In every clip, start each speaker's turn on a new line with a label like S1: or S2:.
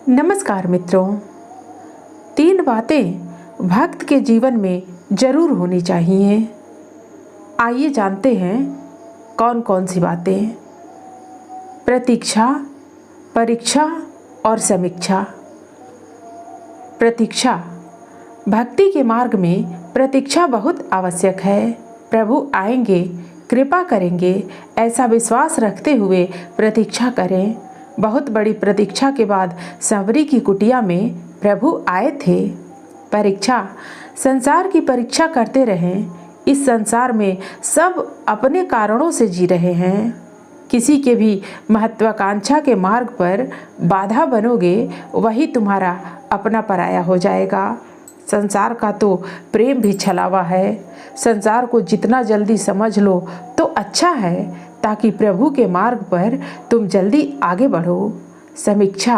S1: नमस्कार मित्रों। 3 बातें भक्त के जीवन में जरूर होनी चाहिए। आइए जानते हैं कौन कौन सी बातें। प्रतीक्षा, परीक्षा और समीक्षा। प्रतीक्षा। भक्ति के मार्ग में प्रतीक्षा बहुत आवश्यक है। प्रभु आएंगे, कृपा करेंगे, ऐसा विश्वास रखते हुए प्रतीक्षा करें। बहुत बड़ी प्रतीक्षा के बाद सांवरी की कुटिया में प्रभु आए थे। परीक्षा। संसार की परीक्षा करते रहें। इस संसार में सब अपने कारणों से जी रहे हैं। किसी के भी महत्वाकांक्षा के मार्ग पर बाधा बनोगे, वही तुम्हारा अपना पराया हो जाएगा। संसार का तो प्रेम भी छलावा है। संसार को जितना जल्दी समझ लो तो अच्छा है, ताकि प्रभु के मार्ग पर तुम जल्दी आगे बढ़ो। समीक्षा।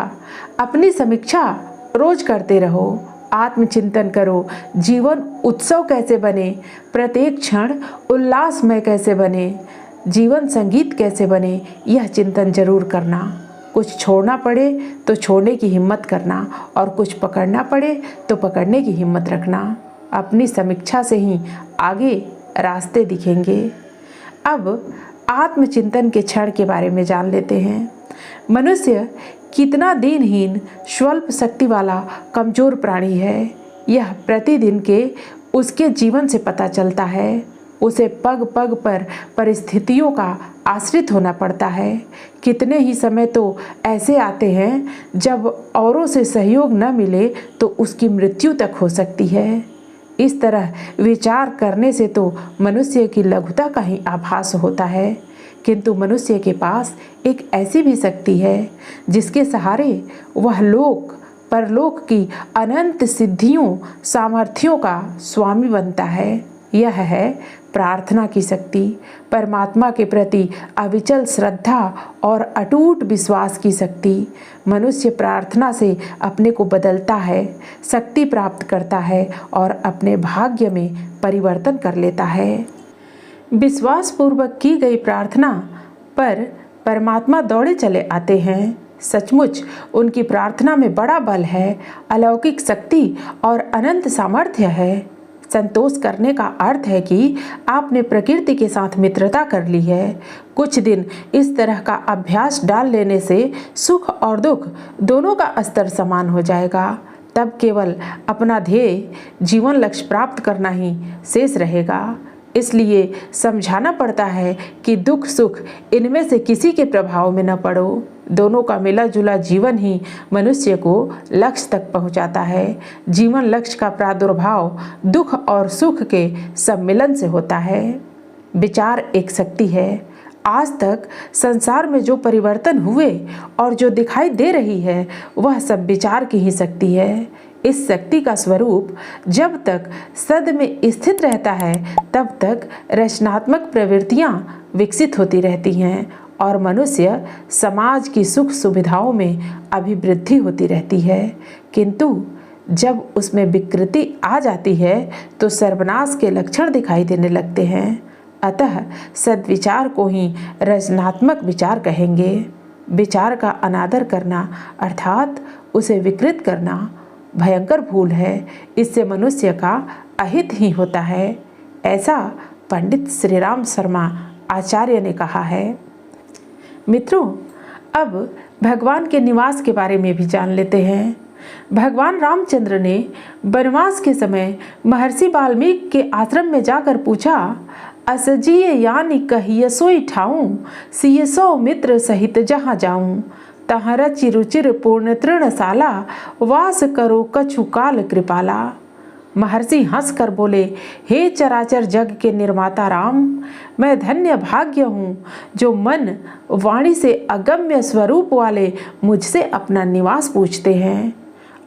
S1: अपनी समीक्षा रोज करते रहो। आत्मचिंतन करो। जीवन उत्सव कैसे बने, प्रत्येक क्षण उल्लासमय कैसे बने, जीवन संगीत कैसे बने, यह चिंतन जरूर करना। कुछ छोड़ना पड़े तो छोड़ने की हिम्मत करना, और कुछ पकड़ना पड़े तो पकड़ने की हिम्मत रखना। अपनी समीक्षा से ही आगे रास्ते दिखेंगे। अब आत्मचिंतन के क्षण के बारे में जान लेते हैं। मनुष्य कितना दीनहीन, स्वल्प शक्ति वाला कमजोर प्राणी है, यह प्रतिदिन के उसके जीवन से पता चलता है। उसे पग पग पर परिस्थितियों का आश्रित होना पड़ता है। कितने ही समय तो ऐसे आते हैं जब औरों से सहयोग न मिले तो उसकी मृत्यु तक हो सकती है। इस तरह विचार करने से तो मनुष्य की लघुता का ही आभास होता है, किंतु मनुष्य के पास एक ऐसी भी शक्ति है जिसके सहारे वह लोक परलोक की अनंत सिद्धियों सामर्थ्यों का स्वामी बनता है। यह है प्रार्थना की शक्ति। परमात्मा के प्रति अविचल श्रद्धा और अटूट विश्वास की शक्ति। मनुष्य प्रार्थना से अपने को बदलता है, शक्ति प्राप्त करता है और अपने भाग्य में परिवर्तन कर लेता है। विश्वास पूर्वक की गई प्रार्थना पर परमात्मा दौड़े चले आते हैं। सचमुच उनकी प्रार्थना में बड़ा बल है, अलौकिक शक्ति और अनंत सामर्थ्य है। संतोष करने का अर्थ है कि आपने प्रकृति के साथ मित्रता कर ली है। कुछ दिन इस तरह का अभ्यास डाल लेने से सुख और दुख दोनों का स्तर समान हो जाएगा। तब केवल अपना ध्येय, जीवन लक्ष्य प्राप्त करना ही शेष रहेगा। इसलिए समझाना पड़ता है कि दुख सुख इनमें से किसी के प्रभाव में न पड़ो। दोनों का मिला जुला जीवन ही मनुष्य को लक्ष्य तक पहुंचाता है। जीवन लक्ष्य का प्रादुर्भाव दुख और सुख के सम्मिलन से होता है। विचार एक शक्ति है। आज तक संसार में जो परिवर्तन हुए और जो दिखाई दे रही है, वह सब विचार की ही शक्ति है। इस शक्ति का स्वरूप जब तक सद में स्थित रहता है, तब तक रचनात्मक प्रवृत्तियां विकसित होती रहती हैं और मनुष्य समाज की सुख सुविधाओं में अभिवृद्धि होती रहती है। किंतु जब उसमें विकृति आ जाती है तो सर्वनाश के लक्षण दिखाई देने लगते हैं। अतः सद्विचार को ही रचनात्मक विचार कहेंगे। विचार का अनादर करना अर्थात उसे विकृत करना भयंकर भूल है। इससे मनुष्य का अहित ही होता है। ऐसा पंडित श्री राम शर्मा आचार्य ने कहा है। मित्रों, अब भगवान के निवास के बारे में भी जान लेते हैं। भगवान रामचंद्र ने वनवास के समय महर्षि वाल्मीकि के आश्रम में जाकर पूछा, असजिए यानी कहिए सोई ठाऊं, सिए सो मित्र सहित जहाँ जाऊं, तहाँ रचि रुचिर पूर्ण तृणशाला, वास करो कछु काल कृपाला। महर्षि हंसकर बोले, हे चराचर जग के निर्माता राम, मैं धन्य भाग्य हूँ जो मन वाणी से अगम्य स्वरूप वाले मुझसे अपना निवास पूछते हैं।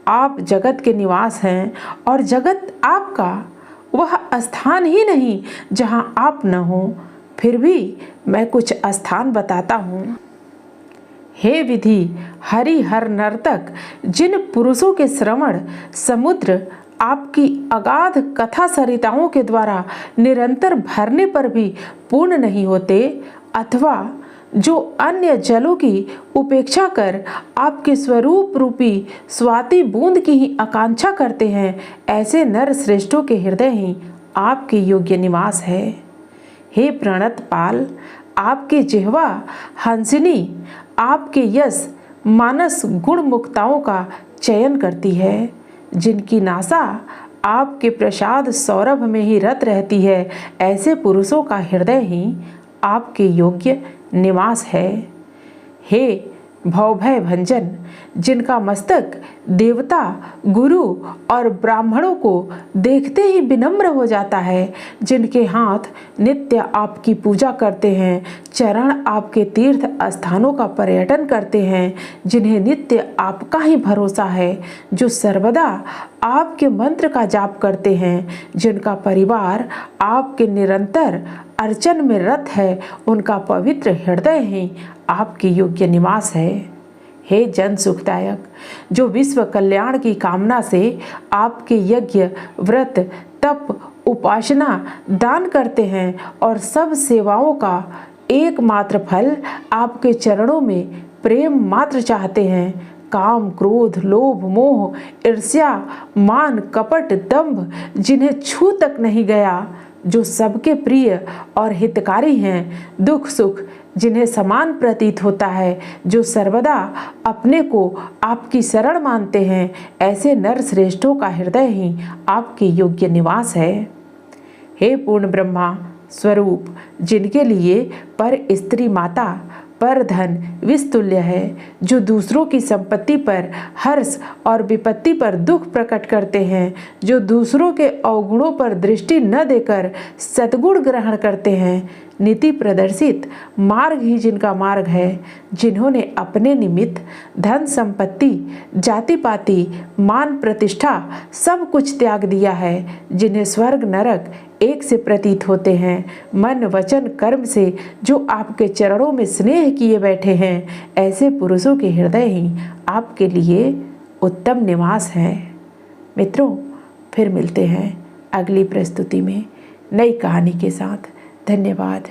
S1: आप जगत के निवास हैं और जगत आपका, वह स्थान ही नहीं जहाँ आप न हो। फिर भी मैं कुछ स्थान बताता हूँ। हे विधि हरि हर नर्तक, जिन पुरुषों के श्रवण समुद्र आपकी अगाध कथा सरिताओं के द्वारा निरंतर भरने पर भी पूर्ण नहीं होते, अथवा जो अन्य जलों की उपेक्षा कर आपके स्वरूप रूपी स्वाति बूंद की ही आकांक्षा करते हैं, ऐसे नर श्रेष्ठों के हृदय ही आपके योग्य निवास है। हे प्रणत पाल, आपके जिह्वा हंसिनी आपके यश मानस गुण मुक्ताओं का चयन करती है, जिनकी नासा आपके प्रसाद सौरभ में ही रत रहती है, ऐसे पुरुषों का हृदय ही आपके योग्य निवास है। हे भवभय भंजन, जिनका मस्तक देवता, गुरु और ब्राह्मणों को देखते ही विनम्र हो जाता है, जिनके हाथ नित्य आपकी पूजा करते हैं, चरण आपके तीर्थ स्थानों का पर्यटन करते हैं, जिन्हें नित्य आपका ही भरोसा है, जो सर्वदा आपके मंत्र का जाप करते हैं, जिनका परिवार आपके निरंतर अर्चन में रत है, उनका पवित्र हृदय ही आपके योग्य निवास है। हे जन सुखदायक, जो विश्व कल्याण की कामना से आपके यज्ञ, व्रत, तप, उपासना, दान करते हैं और सब सेवाओं का एकमात्र फल आपके चरणों में प्रेम मात्र चाहते हैं, काम, क्रोध, लोभ, मोह, ईर्ष्या, मान, कपट, दंभ जिन्हें छू तक नहीं गया, जो सबके प्रिय और हितकारी हैं, दुख सुख जिन्हें समान प्रतीत होता है, जो सर्वदा अपने को आपकी शरण मानते हैं, ऐसे नर श्रेष्ठों का हृदय ही आपके योग्य निवास है। हे पूर्ण ब्रह्मा स्वरूप, जिनके लिए पर स्त्री माता पर धन विस्तुल्य है, जो दूसरों की संपत्ति पर हर्ष और विपत्ति पर दुख प्रकट करते हैं, जो दूसरों के अवगुणों पर दृष्टि न देकर सद्गुण ग्रहण करते हैं, नीति प्रदर्शित मार्ग ही जिनका मार्ग है, जिन्होंने अपने निमित्त धन संपत्ति, जाति पाति, मान प्रतिष्ठा सब कुछ त्याग दिया है, जिन्हें स्वर्ग नरक एक से प्रतीत होते हैं, मन वचन कर्म से जो आपके चरणों में स्नेह किए बैठे हैं, ऐसे पुरुषों के हृदय ही आपके लिए उत्तम निवास है। मित्रों, फिर मिलते हैं अगली प्रस्तुति में नई कहानी के साथ। धन्यवाद।